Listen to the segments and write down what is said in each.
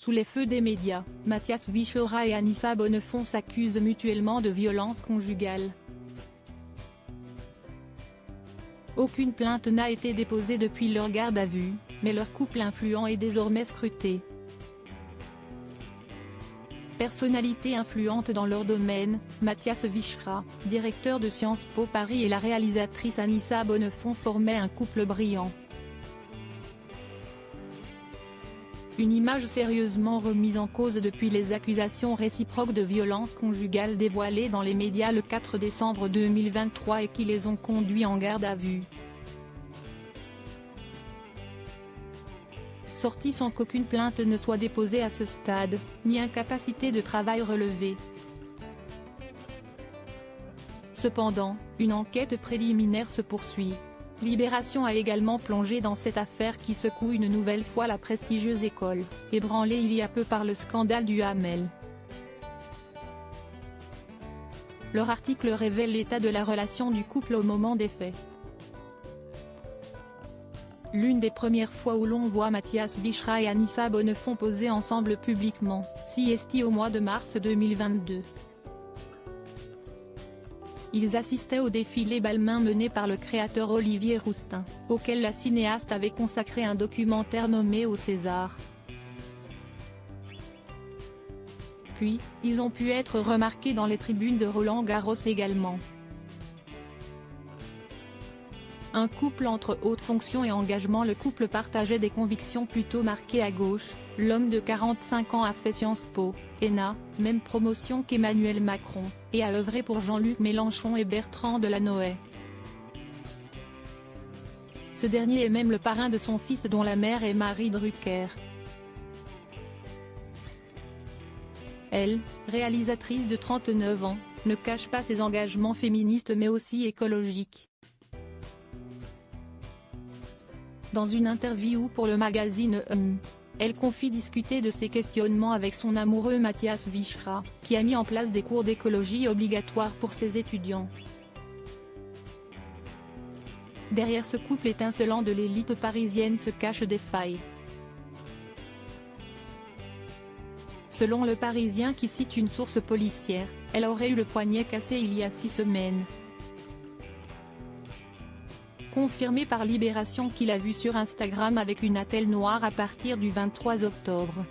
Sous les feux des médias, Mathias Wiechera et Anissa Bonnefond s'accusent mutuellement de violence conjugale. Aucune plainte n'a été déposée depuis leur garde à vue, mais leur couple influent est désormais scruté. Personnalité influente dans leur domaine, Mathias Wiechera, directeur de Sciences Po Paris et la réalisatrice Anissa Bonnefond formaient un couple brillant. Une image sérieusement remise en cause depuis les accusations réciproques de violence conjugale dévoilées dans les médias le 4 décembre 2023 et qui les ont conduits en garde à vue. Sortie sans qu'aucune plainte ne soit déposée à ce stade, ni incapacité de travail relevée. Cependant, une enquête préliminaire se poursuit. Libération a également plongé dans cette affaire qui secoue une nouvelle fois la prestigieuse école, ébranlée il y a peu par le scandale du Hamel. Leur article révèle l'état de la relation du couple au moment des faits. L'une des premières fois où l'on voit Mathias Wiechera et Anissa Bonnefond poser ensemble publiquement, s'y est au mois de mars 2022. Ils assistaient au défilé Balmain mené par le créateur Olivier Rousteing, auquel la cinéaste avait consacré un documentaire nommé Au César. Puis, ils ont pu être remarqués dans les tribunes de Roland-Garros également. Un couple entre haute fonction et engagement. Le couple partageait des convictions plutôt marquées à gauche. L'homme de 45 ans a fait Sciences Po, ENA, même promotion qu'Emmanuel Macron, et a œuvré pour Jean-Luc Mélenchon et Bertrand Delanoë. Ce dernier est même le parrain de son fils dont la mère est Marie Drucker. Elle, réalisatrice de 39 ans, ne cache pas ses engagements féministes mais aussi écologiques. Dans une interview pour le magazine elle confie discuter de ses questionnements avec son amoureux Mathias Wiechera, qui a mis en place des cours d'écologie obligatoires pour ses étudiants. Derrière ce couple étincelant de l'élite parisienne se cachent des failles. Selon Le Parisien qui cite une source policière, elle aurait eu le poignet cassé il y a 6 semaines. Confirmé par Libération qu'il a vu sur Instagram avec une attelle noire à partir du 23 octobre.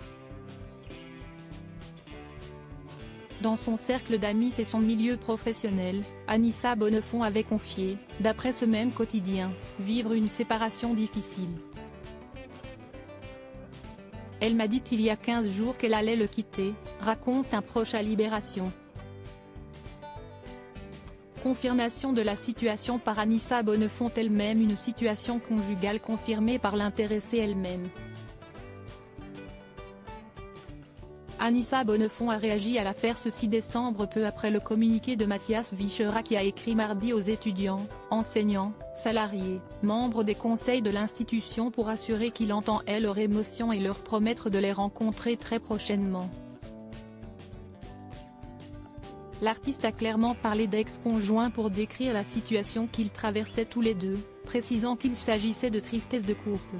Dans son cercle d'amis et son milieu professionnel, Anissa Bonnefond avait confié, d'après ce même quotidien, vivre une séparation difficile. Elle m'a dit il y a 15 jours qu'elle allait le quitter, raconte un proche à Libération. Confirmation de la situation par Anissa Bonnefond elle-même. Une situation conjugale confirmée par l'intéressée elle-même. Anissa Bonnefond a réagi à l'affaire ce 6 décembre peu après le communiqué de Mathias Wiechera qui a écrit mardi aux étudiants, enseignants, salariés, membres des conseils de l'institution pour assurer qu'il entend leurs émotions et leur promettre de les rencontrer très prochainement. L'artiste a clairement parlé d'ex-conjoint pour décrire la situation qu'ils traversaient tous les deux, précisant qu'il s'agissait de tristesse de couple.